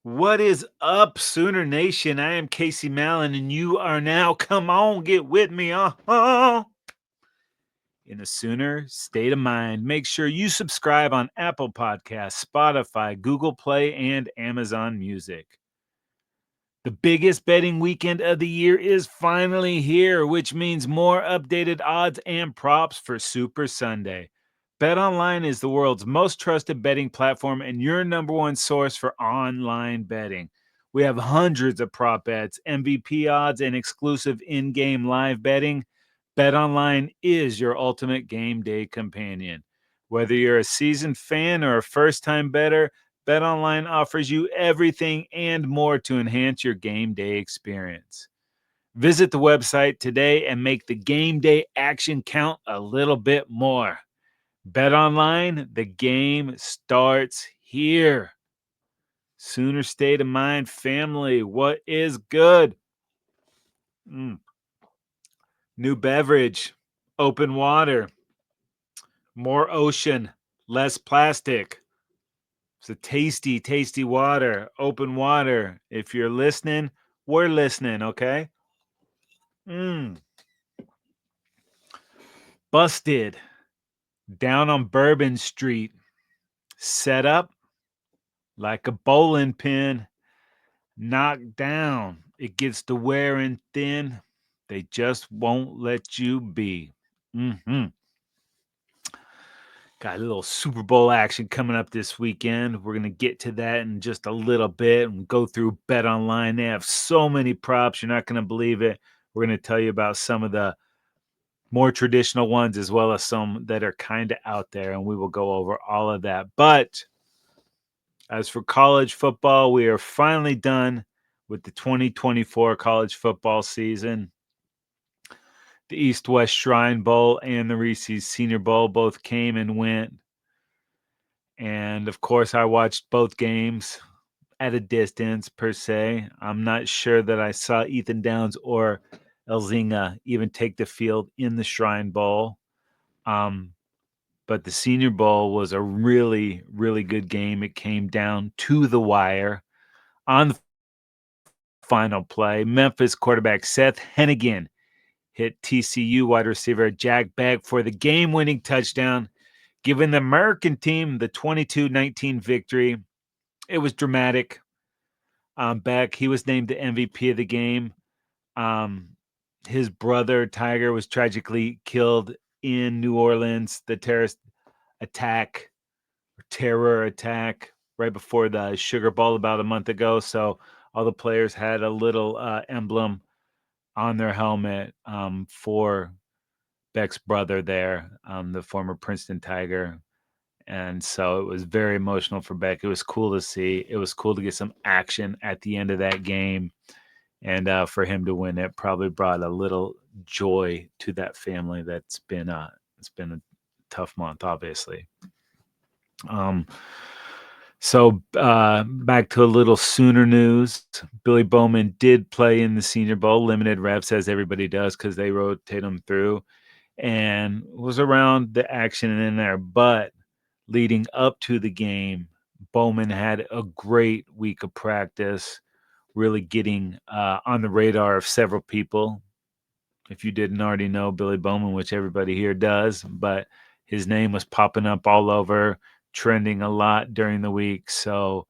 What is up, Sooner Nation? I am Casey Mallon, and you are now, come on, get with me, in a Sooner state of mind. Make sure you subscribe on Apple Podcasts, Spotify, Google Play, and Amazon Music. The biggest betting weekend of the year is finally here, which means more updated odds and props for Super Sunday. BetOnline is the world's most trusted betting platform and your number one source for online betting. We have hundreds of prop bets, MVP odds, and exclusive in-game live betting. BetOnline is your ultimate game day companion. Whether you're a seasoned fan or a first-time bettor, BetOnline offers you everything and more to enhance your game day experience. Visit the website today and make the game day action count a little bit more. BetOnline, the game starts here. Sooner state of mind, family. What is good? New beverage, open water, more ocean, less plastic. It's a tasty, tasty water, open water. If you're listening, we're listening, okay? Busted down on Bourbon Street, set up like a bowling pin, knocked down. It gets to wearing thin. They just won't let you be. Got a little Super Bowl action coming up this weekend. We're going to get to that in just a little bit and go through BetOnline. They have so many props. You're not going to believe it. We're going to tell you about some of the more traditional ones as well as some that are kind of out there, and we will go over all of that. But as for college football, we are finally done with the 2024 college football season. The East-West Shrine Bowl and the Reese's Senior Bowl both came and went. And, of course, I watched both games at a distance, per se. I'm not sure that I saw Ethan Downs or Elzinga even take the field in the Shrine Bowl. But the Senior Bowl was a really, really good game. It came down to the wire on the final play. Memphis quarterback Seth Hennigan hit TCU wide receiver Jack Beck for the game-winning touchdown, giving the American team the 22-19 victory. It was dramatic. Beck, he was named the MVP of the game. His brother, Tiger, was tragically killed in New Orleans. The terror attack right before the Sugar Bowl about a month ago. So all the players had a little emblem on their helmet for Beck's brother there, the former Princeton Tiger. And so it was very emotional for Beck. It was cool to see. It was cool to get some action at the end of that game. And for him to win it probably brought a little joy to that family. It's been a tough month, obviously. So back to a little Sooner news. Billy Bowman did play in the Senior Bowl, limited reps as everybody does because they rotate them through, and was around the action in there. But leading up to the game, Bowman had a great week of practice, really getting on the radar of several people. If you didn't already know Billy Bowman, which everybody here does, but his name was popping up all over, trending a lot during the week. So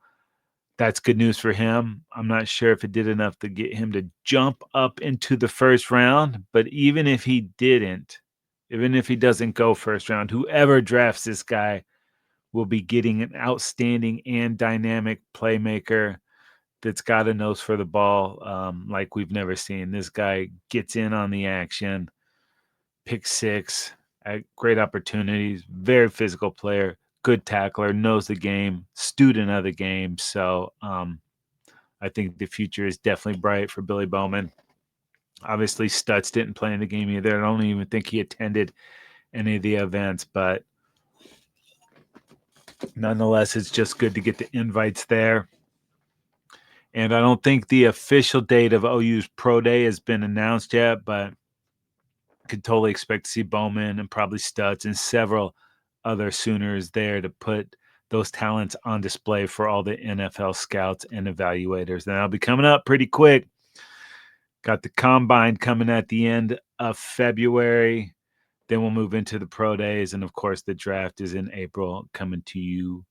that's good news for him. I'm not sure if it did enough to get him to jump up into the first round, but even if he didn't, even if he doesn't go first round, whoever drafts this guy will be getting an outstanding and dynamic playmaker that's got a nose for the ball like we've never seen. This guy gets in on the action, pick six, great opportunities, very physical player, good tackler, knows the game, student of the game. So I think the future is definitely bright for Billy Bowman. Obviously, Stutz didn't play in the game either. I don't even think he attended any of the events, but nonetheless, it's just good to get the invites there. And I don't think the official date of OU's Pro Day has been announced yet, but could totally expect to see Bowman and probably Stutz and several other Sooners there to put those talents on display for all the NFL scouts and evaluators. And that'll be coming up pretty quick. Got the combine coming at the end of February. Then we'll move into the pro days. And of course, the draft is in April, coming to you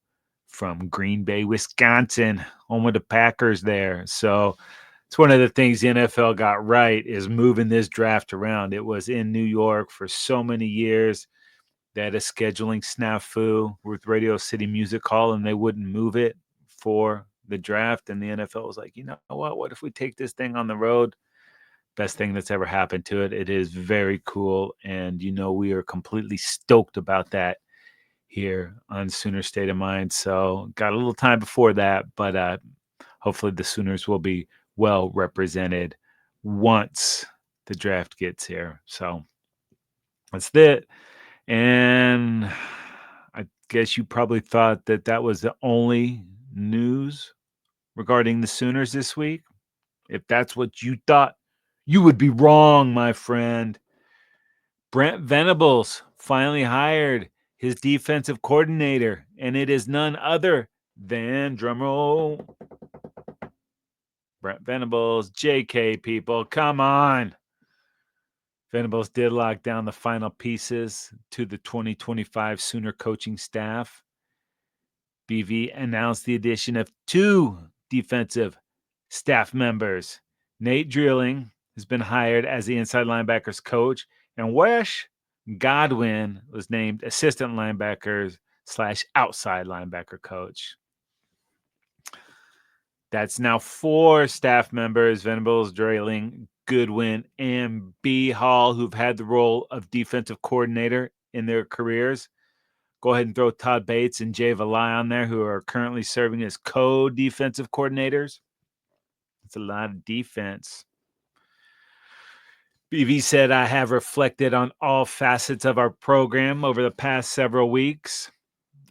from Green Bay, Wisconsin, home of the Packers there. So it's one of the things the NFL got right is moving this draft around. It was in New York for so many years. They had a scheduling snafu with Radio City Music Hall, and they wouldn't move it for the draft. And the NFL was like, you know what? What if we take this thing on the road? Best thing that's ever happened to it. It is very cool. And, we are completely stoked about that here on Sooner State of Mind. So got a little time before that, but hopefully the Sooners will be well represented once the draft gets here. So that's it. And I guess you probably thought that was the only news regarding the Sooners this week. If that's what you thought, you would be wrong, my friend. Brent Venables finally hired his defensive coordinator, and it is none other than, drumroll, Brent Venables. JK, people, come on. Venables did lock down the final pieces to the 2025 Sooner coaching staff. BV announced the addition of 2 defensive staff members. Nate Dreiling has been hired as the inside linebackers coach, and Goodwin was named assistant linebackers / outside linebacker coach. That's now 4 staff members: Venables, Dreiling, Goodwin, and B. Hall, who've had the role of defensive coordinator in their careers. Go ahead and throw Todd Bates and Jay Valai on there, who are currently serving as co-defensive coordinators. It's a lot of defense. BV said, I have reflected on all facets of our program over the past several weeks.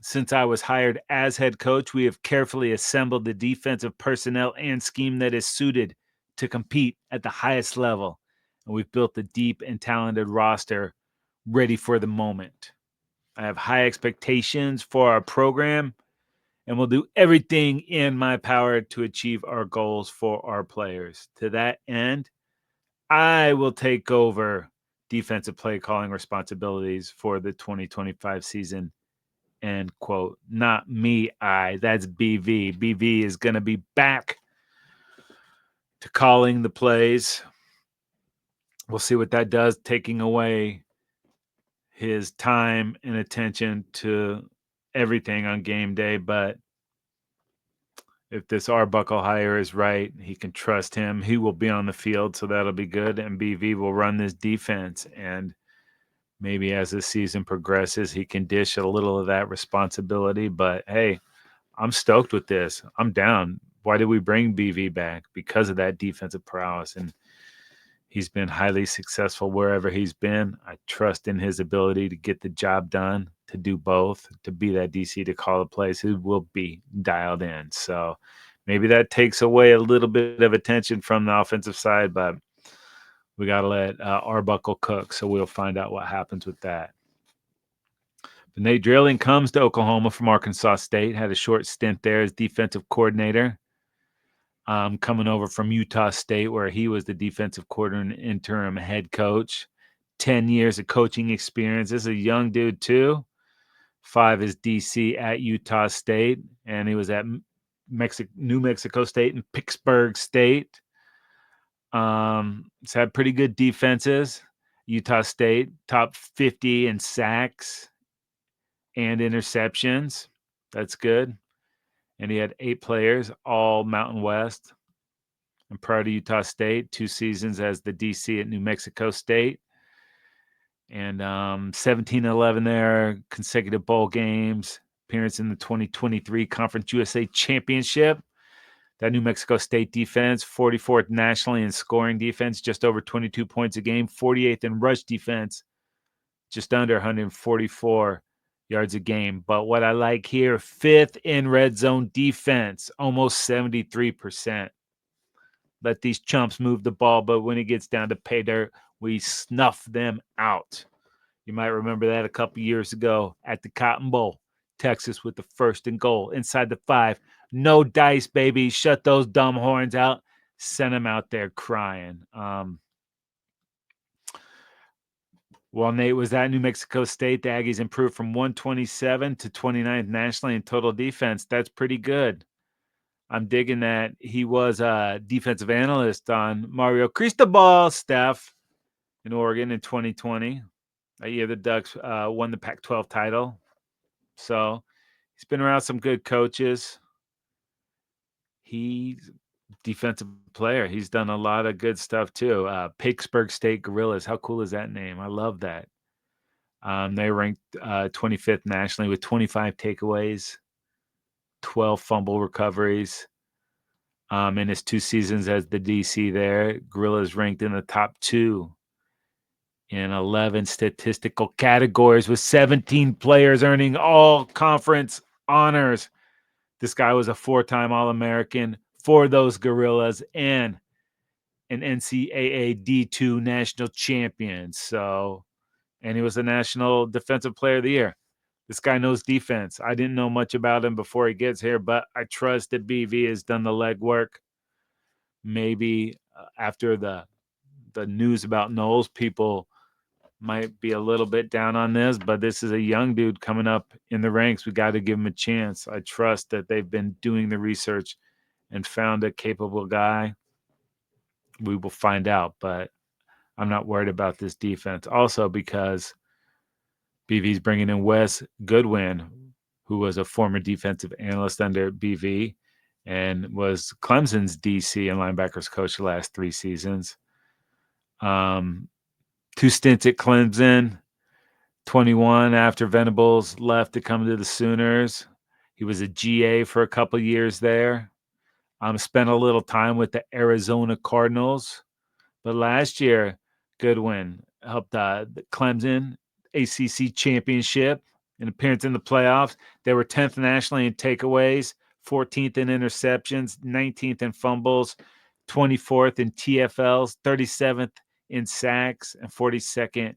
Since I was hired as head coach, we have carefully assembled the defensive personnel and scheme that is suited to compete at the highest level. And we've built a deep and talented roster ready for the moment. I have high expectations for our program and will do everything in my power to achieve our goals for our players. To that end, I will take over defensive play calling responsibilities for the 2025 season. End quote. Not me, that's BV. BV is going to be back to calling the plays. We'll see what that does, taking away his time and attention to everything on game day. But if this Arbuckle hire is right, he can trust him. He will be on the field, so that'll be good. And BV will run this defense. And maybe as the season progresses, he can dish a little of that responsibility. But hey, I'm stoked with this. I'm down. Why did we bring BV back? Because of that defensive prowess. And he's been highly successful wherever he's been. I trust in his ability to get the job done, to do both, to be that DC, to call the plays. He will be dialed in. So maybe that takes away a little bit of attention from the offensive side, but we got to let Arbuckle cook. So we'll find out what happens with that. But Nate Dreiling comes to Oklahoma from Arkansas State, had a short stint there as defensive coordinator. Coming over from Utah State, where he was the defensive coordinator and interim head coach. 10 years of coaching experience. This is a young dude, too. 5 is DC at Utah State, and he was at New Mexico State and Pittsburgh State. He's had pretty good defenses. Utah State, top 50 in sacks and interceptions. That's good. And he had 8 players, all Mountain West. And prior to Utah State, 2 seasons as the DC at New Mexico State. And 17-11 there, consecutive bowl games, appearance in the 2023 Conference USA Championship. That New Mexico State defense, 44th nationally in scoring defense, just over 22 points a game, 48th in rush defense, just under 144 yards a game. But what I like here, 5th in red zone defense, almost 73%. Let these chumps move the ball, but when it gets down to pay dirt, we snuff them out. You might remember that a couple years ago at the Cotton Bowl. Texas with the first and goal inside the 5. No dice, baby. Shut those dumb horns out. Send them out there crying. While Nate was at New Mexico State, the Aggies improved from 127 to 29th nationally in total defense. That's pretty good. I'm digging that. He was a defensive analyst on Mario Cristobal's staff in Oregon in 2020. That year, the Ducks won the Pac-12 title. So he's been around some good coaches. He's a defensive player. He's done a lot of good stuff too. Pittsburgh State Gorillas. How cool is that name? I love that. They ranked 25th nationally with 25 takeaways, 12 fumble recoveries. In his 2 seasons as the DC there, Gorillas ranked in the top 2 in 11 statistical categories with 17 players earning all conference honors. This guy was a 4-time All-American for those Gorillas and an NCAA D2 national champion. And he was the National Defensive Player of the Year. This guy knows defense. I didn't know much about him before he gets here, but I trust that BV has done the legwork. Maybe after the news about Knowles, people might be a little bit down on this, but this is a young dude coming up in the ranks. We got to give him a chance. I trust that they've been doing the research and found a capable guy. We will find out, but I'm not worried about this defense. Also because BV's bringing in Wes Goodwin, who was a former defensive analyst under BV and was Clemson's DC and linebackers coach the last 3 seasons. 2 stints at Clemson, 21 after Venables left to come to the Sooners. He was a GA for a couple years there. Spent a little time with the Arizona Cardinals. But last year, Goodwin helped the Clemson ACC championship, an appearance in the playoffs. They were 10th nationally in takeaways, 14th in interceptions, 19th in fumbles, 24th in TFLs, 37th in sacks, and 42nd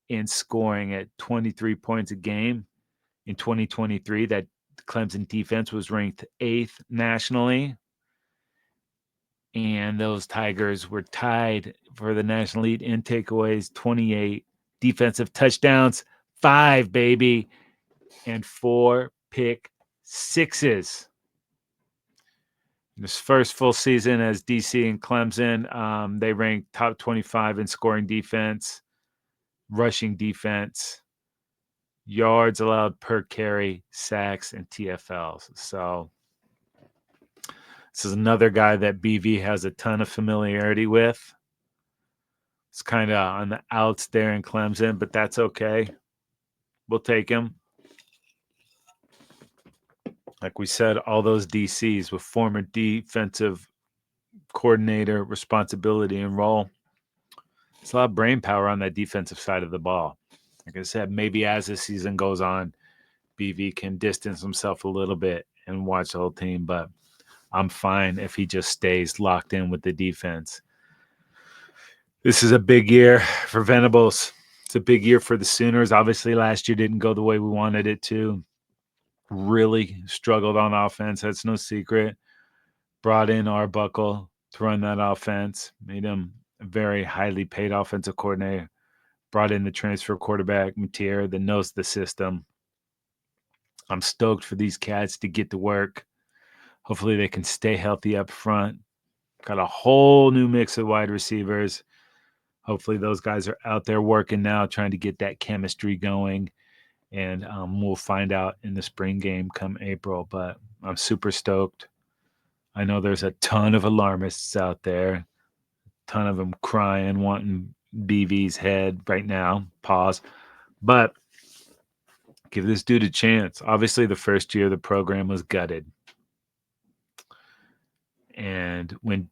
in scoring at 23 points a game. In 2023, that Clemson defense was ranked 8th nationally. And those Tigers were tied for the national lead in takeaways, 28 defensive touchdowns, 5, baby, and 4 pick sixes. In his first full season as DC and Clemson, they ranked top 25 in scoring defense, rushing defense, yards allowed per carry, sacks, and TFLs. So this is another guy that BV has a ton of familiarity with. It's kind of on the outs there in Clemson, but that's okay. We'll take him. Like we said, all those DCs with former defensive coordinator responsibility and role. It's a lot of brain power on that defensive side of the ball. Like I said, maybe as the season goes on, BV can distance himself a little bit and watch the whole team, but I'm fine if he just stays locked in with the defense. This is a big year for Venables. It's a big year for the Sooners. Obviously, last year didn't go the way we wanted it to. Really struggled on offense. That's no secret. Brought in Arbuckle to run that offense. Made him a very highly paid offensive coordinator. Brought in the transfer quarterback, Mateer, that knows the system. I'm stoked for these cats to get to work. Hopefully they can stay healthy up front. Got a whole new mix of wide receivers. Hopefully those guys are out there working now, trying to get that chemistry going. And we'll find out in the spring game come April. But I'm super stoked. I know there's a ton of alarmists out there. A ton of them crying, wanting BV's head right now. Pause. But give this dude a chance. Obviously, the first year the program was gutted. And when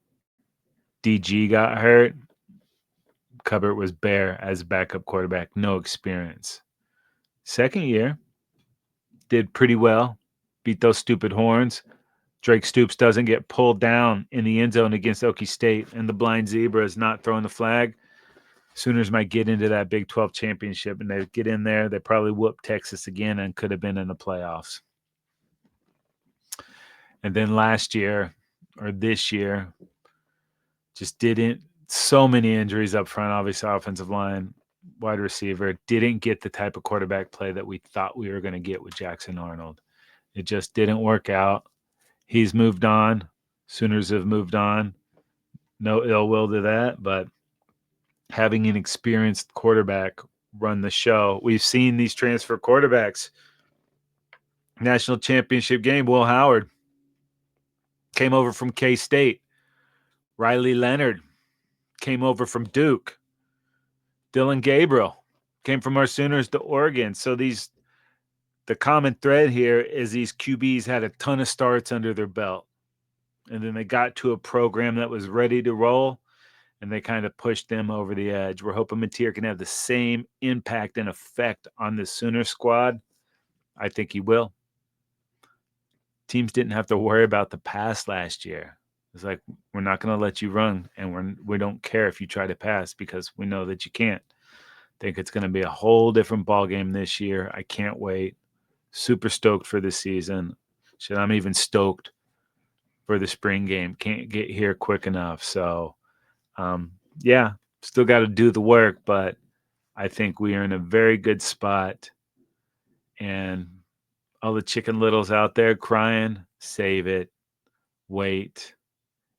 DG got hurt, Cubbert was bare as backup quarterback, no experience. Second year, did pretty well, beat those stupid horns. Drake Stoops doesn't get pulled down in the end zone against Okie State, and the blind zebra is not throwing the flag. Sooners might get into that Big 12 championship, and they get in there. They probably whoop Texas again and could have been in the playoffs. And then last year or this year, just didn't. So many injuries up front, obviously, offensive line, wide receiver, didn't get the type of quarterback play that we thought we were going to get with Jackson Arnold. It just didn't work out. He's moved on. Sooners have moved on. No ill will to that, but having an experienced quarterback run the show. We've seen these transfer quarterbacks. National championship game, Will Howard came over from K-State. Riley Leonard came over from Duke. Dylan Gabriel came from our Sooners to Oregon. So the common thread here is these QBs had a ton of starts under their belt. And then they got to a program that was ready to roll, and they kind of pushed them over the edge. We're hoping Mateer can have the same impact and effect on the Sooner squad. I think he will. Teams didn't have to worry about the pass last year. It's like, we're not going to let you run, and we don't care if you try to pass because we know that you can't. I think it's going to be a whole different ballgame this year. I can't wait. Super stoked for the season. Shit, I'm even stoked for the spring game. Can't get here quick enough. So, yeah, still got to do the work, but I think we are in a very good spot. And all the Chicken Littles out there crying, save it. Wait.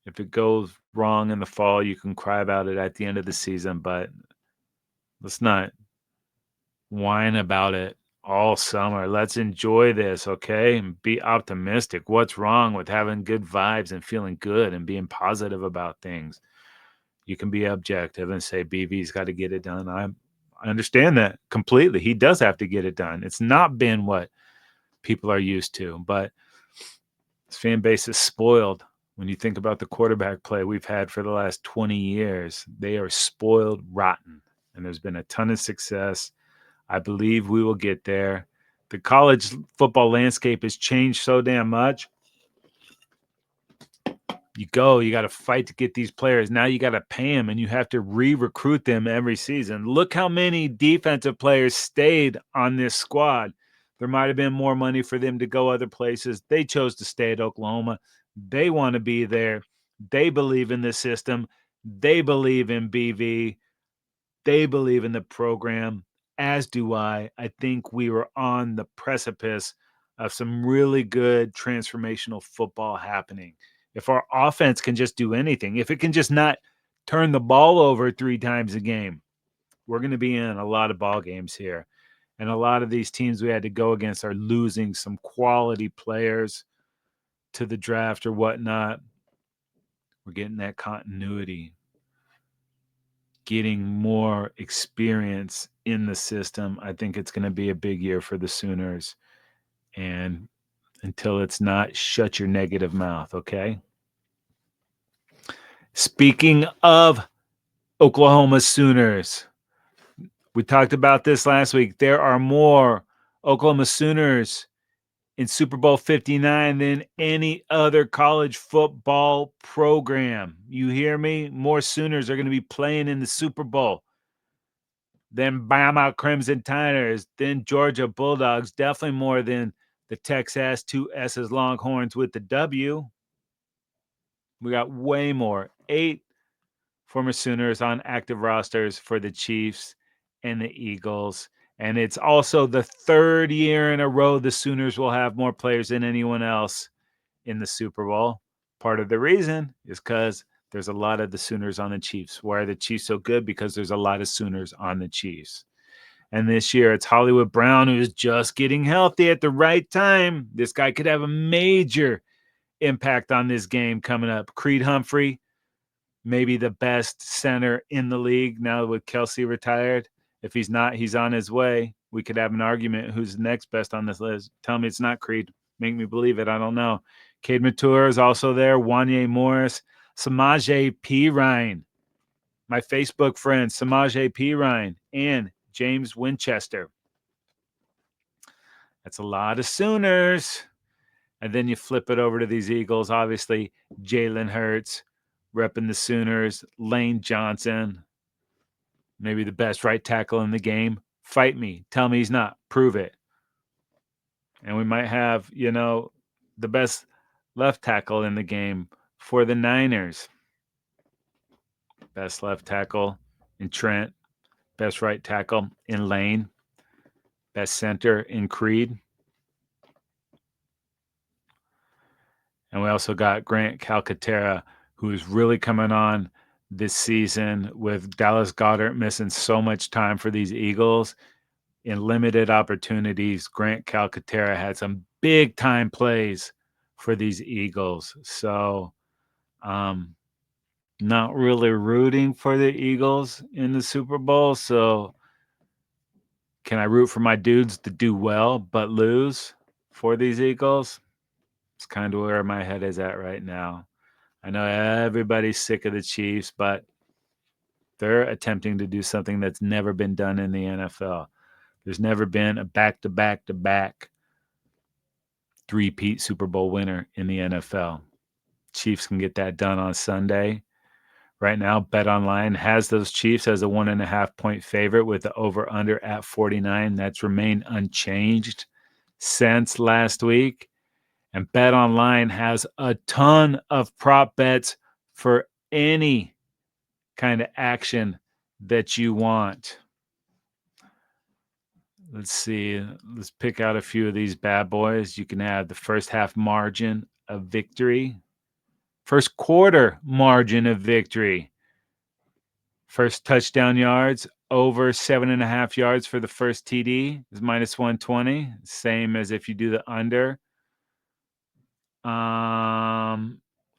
If it goes wrong in the fall, you can cry about it at the end of the season, but let's not whine about it all summer. Let's enjoy this, okay? And be optimistic. What's wrong with having good vibes and feeling good and being positive about things? You can be objective and say BV's got to get it done. I understand that completely. He does have to get it done. It's not been what people are used to, but this fan base is spoiled. When you think about the quarterback play we've had for the last 20 years, they are spoiled rotten, and there's been a ton of success. I believe we will get there. The college football landscape has changed so damn much. You got to fight to get these players. Now you got to pay them, and you have to re-recruit them every season. Look how many defensive players stayed on this squad. There might have been more money for them to go other places. They chose to stay at Oklahoma. They want to be there. They believe in the system. They believe in BV. They believe in the program, as do I. I think we were on the precipice of some really good transformational football happening. If our offense can just do anything, if it can just not turn the ball over 3 times a game, we're going to be in a lot of ball games here. And a lot of these teams we had to go against are losing some quality players to the draft or whatnot. We're getting that continuity, getting more experience in the system. I think it's going to be a big year for the Sooners. And until it's not, shut your negative mouth, okay? Speaking of Oklahoma Sooners, we talked about this last week. There are more Oklahoma Sooners in Super Bowl 59 than any other college football program. You hear me? More Sooners are going to be playing in the Super Bowl than Bama Crimson Tiders, then Georgia Bulldogs, definitely more than the Texas 2S's Longhorns with the W. We got way more. 8 former Sooners on active rosters for the Chiefs and the Eagles. And it's also the 3rd year in a row the Sooners will have more players than anyone else in the Super Bowl. Part of the reason is because there's a lot of the Sooners on the Chiefs. Why are the Chiefs so good? Because there's a lot of Sooners on the Chiefs. And this year it's Hollywood Brown, who's just getting healthy at the right time. This guy could have a major impact on this game coming up. Creed Humphrey, maybe the best center in the league now with Kelsey retired. If he's not, he's on his way. We could have an argument who's next best on this list. Tell me it's not Creed. Make me believe it. I don't know. Cade Matura is also there. Wanye Morris. Samaje Perine. My Facebook friend, Samaje Perine. And James Winchester. That's a lot of Sooners. And then you flip it over to these Eagles. Obviously, Jalen Hurts repping the Sooners. Lane Johnson. maybe the best right tackle in the game. Fight me. Tell me he's not. Prove it. And we might have, the best left tackle in the game for the Niners. Best left tackle in Trent. Best right tackle in Lane. Best center in Creed. And we also got Grant Calcaterra, who is really coming on this season with Dallas Goedert missing so much time for these Eagles. In limited opportunities, Grant Calcaterra had some big time plays for these Eagles. So, not really rooting for the Eagles in the Super Bowl. So, can I root for my dudes to do well but lose for these Eagles? It's kind of where my head is at right now. I know everybody's sick of the Chiefs, but they're attempting to do something that's never been done in the NFL. There's never been a back-to-back-to-back three-peat Super Bowl winner in the NFL. Chiefs can get that done on Sunday. Right now, BetOnline has those Chiefs as a 1.5-point favorite with the over-under at 49. That's remained unchanged since last week. And BetOnline has a ton of prop bets for any kind of action that you want. Let's see. Let's pick out a few of these bad boys. You can have the first half margin of victory, first quarter margin of victory, first touchdown yards, over 7.5 yards for the first TD is minus 120. Same as if you do the under.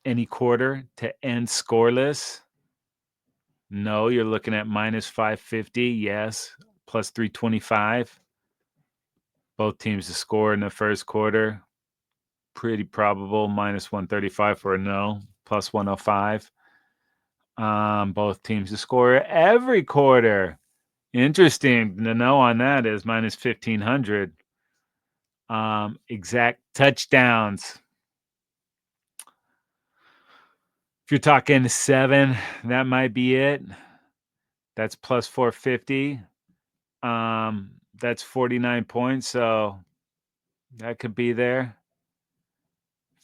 Any quarter to end scoreless. No, you're looking at minus 550. Yes, plus 325. Both teams to score in the first quarter. Pretty probable. Minus 135 for a no. Plus 105. Both teams to score every quarter. Interesting. The no on that is minus 1,500. Exact touchdowns. If you're talking 7, that might be it. That's plus 450. That's 49 points, so that could be there.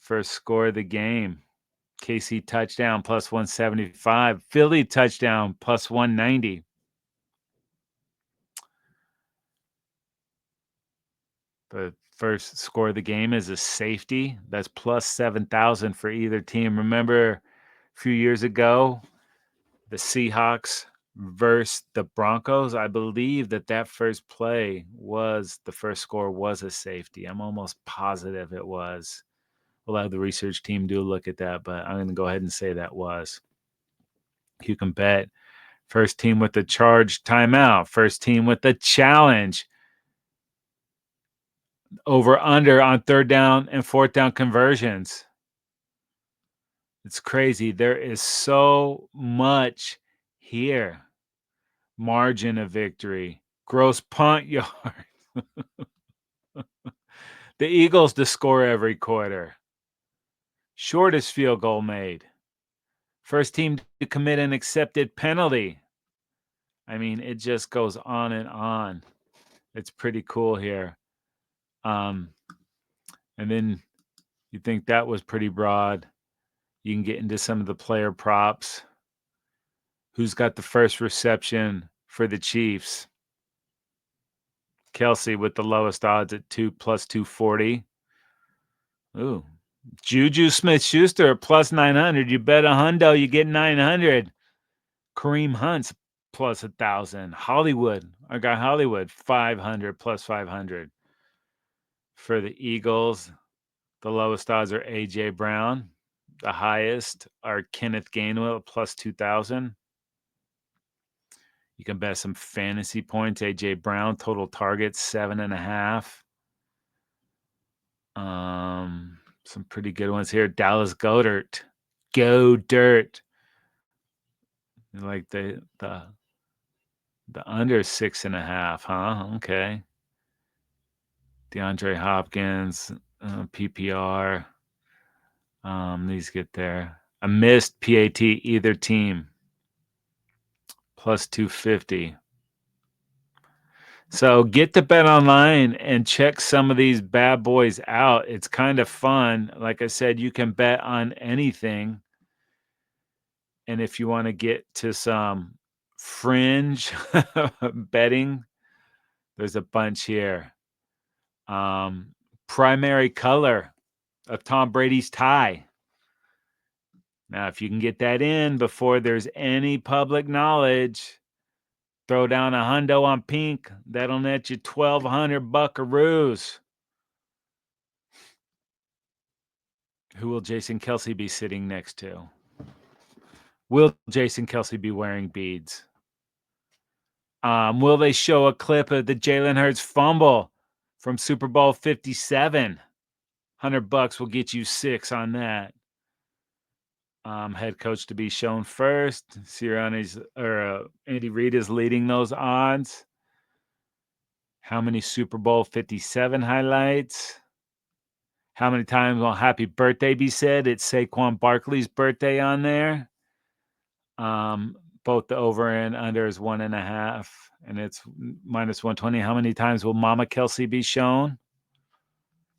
First score of the game. KC touchdown plus 175. Philly touchdown plus 190. The first score of the game is a safety. That's plus 7,000 for either team. Remember a few years ago, the Seahawks versus the Broncos? I believe that first play was the first score was a safety. I'm almost positive it was. We'll have the research team do a look at that, but I'm going to go ahead and say that was. You can bet first team with the charge timeout, first team with the challenge, over under on third down and fourth down conversions. It's crazy. There is so much here. Margin of victory, gross punt yard. The Eagles to score every quarter. Shortest field goal made. First team to commit an accepted penalty. I mean, it just goes on and on. It's pretty cool here. And then you think that was pretty broad. You can get into some of the player props. Who's got the first reception for the Chiefs? Kelsey with the lowest odds at 2 plus 240. Ooh. Juju Smith-Schuster plus 900. You bet a hundo, you get 900. Kareem Hunt's plus 1,000. Hollywood, our guy Hollywood, 500 plus 500. For the Eagles, the lowest odds are A.J. Brown. The highest are Kenneth Gainwell plus 2,000. You can bet some fantasy points. A.J. Brown, total targets, 7.5. Some pretty good ones here. Dallas Goedert. Go dirt. Like the under 6.5, huh? Okay. DeAndre Hopkins, PPR. These get there. A missed PAT, either team. plus 250. So get to BetOnline and check some of these bad boys out. It's kind of fun. Like I said, you can bet on anything. And if you want to get to some fringe betting, there's a bunch here. Primary color of Tom Brady's tie. Now, if you can get that in before there's any public knowledge, throw down a hundo on pink. That'll net you 1,200 buckaroos. Who will Jason Kelce be sitting next to? Will Jason Kelce be wearing beads? Will they show a clip of the Jalen Hurts fumble from Super Bowl 57? $100 will get you 6 on that. Head coach to be shown first. Sirianni's or Andy Reid is leading those odds. How many Super Bowl 57 highlights? How many times will happy birthday be said? It's Saquon Barkley's birthday on there. Both the over and under is 1.5, and it's minus 120. How many times will Mama Kelce be shown?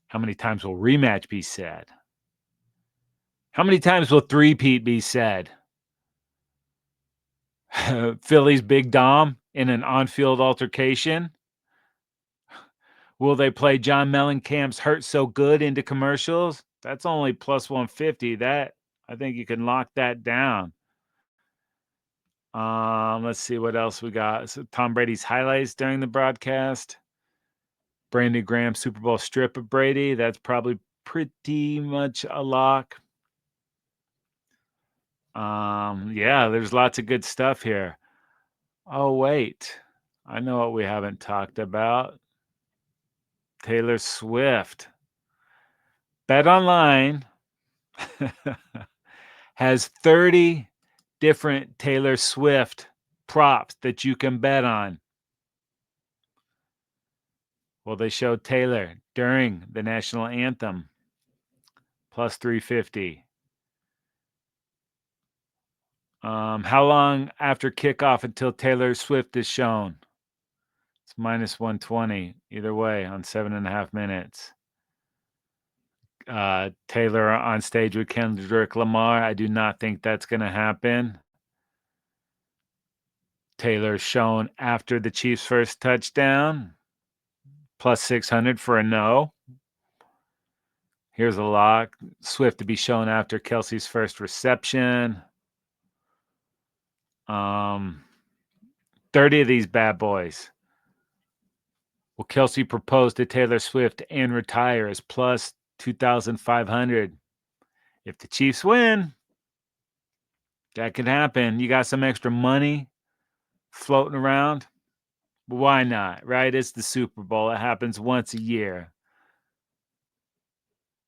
How many times will rematch be said? How many times will three-peat be said? Philly's Big Dom in an on-field altercation? Will they play John Mellencamp's Hurt So Good into commercials? That's only plus 150. That I think you can lock that down. Let's see what else we got. So Tom Brady's highlights during the broadcast. Brandon Graham Super Bowl strip of Brady. That's probably pretty much a lock. Yeah, there's lots of good stuff here. Oh, wait. I know what we haven't talked about. Taylor Swift. BetOnline has 30 different Taylor Swift props that you can bet on. Well, they showed Taylor during the national anthem, plus 350. How long after kickoff until Taylor Swift is shown? It's minus 120 either way on 7.5 minutes. Taylor on stage with Kendrick Lamar. I do not think that's going to happen. Taylor shown after the Chiefs' first touchdown, plus 600 for a no. Here's a lock. Swift to be shown after Kelce's first reception. 30 of these bad boys. Will Kelce propose to Taylor Swift and retire as plus 2,500? If the Chiefs win, that could happen. You got some extra money floating around. Why not, right? It's the Super Bowl. It happens once a year.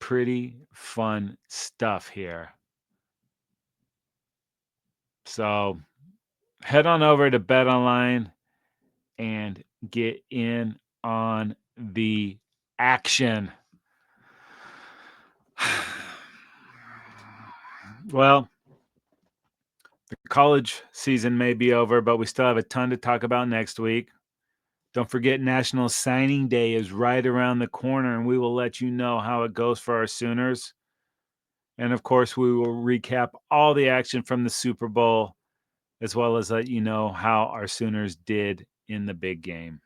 Pretty fun stuff here. So head on over to BetOnline and get in on the action. Well, the college season may be over, but we still have a ton to talk about next week. Don't forget National Signing Day is right around the corner, and we will let you know how it goes for our Sooners. And, of course, we will recap all the action from the Super Bowl, as well as let you know how our Sooners did in the big game.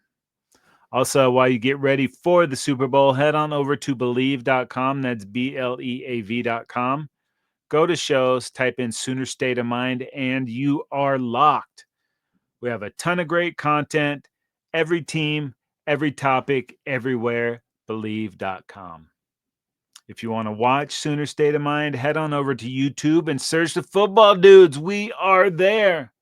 Also, while you get ready for the Super Bowl, head on over to Believe.com. That's BLEAV.com. Go to shows, type in Sooner State of Mind, and you are locked. We have a ton of great content. Every team, every topic, everywhere. Believe.com. If you want to watch Sooner State of Mind, head on over to YouTube and search the Football Dudes. We are there.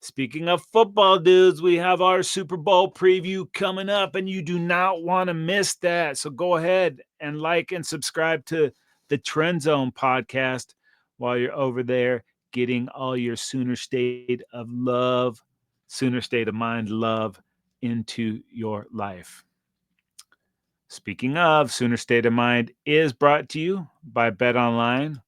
Speaking of football dudes, we have our Super Bowl preview coming up, and you do not want to miss that. So go ahead and like and subscribe to the Trend Zone podcast while you're over there getting all your Sooner State of love, Sooner State of Mind love into your life. Speaking of, Sooner State of Mind is brought to you by BetOnline.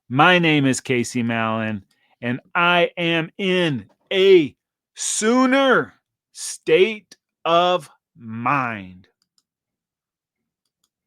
My name is Casey Mallon, and I am in a Sooner. State of mind.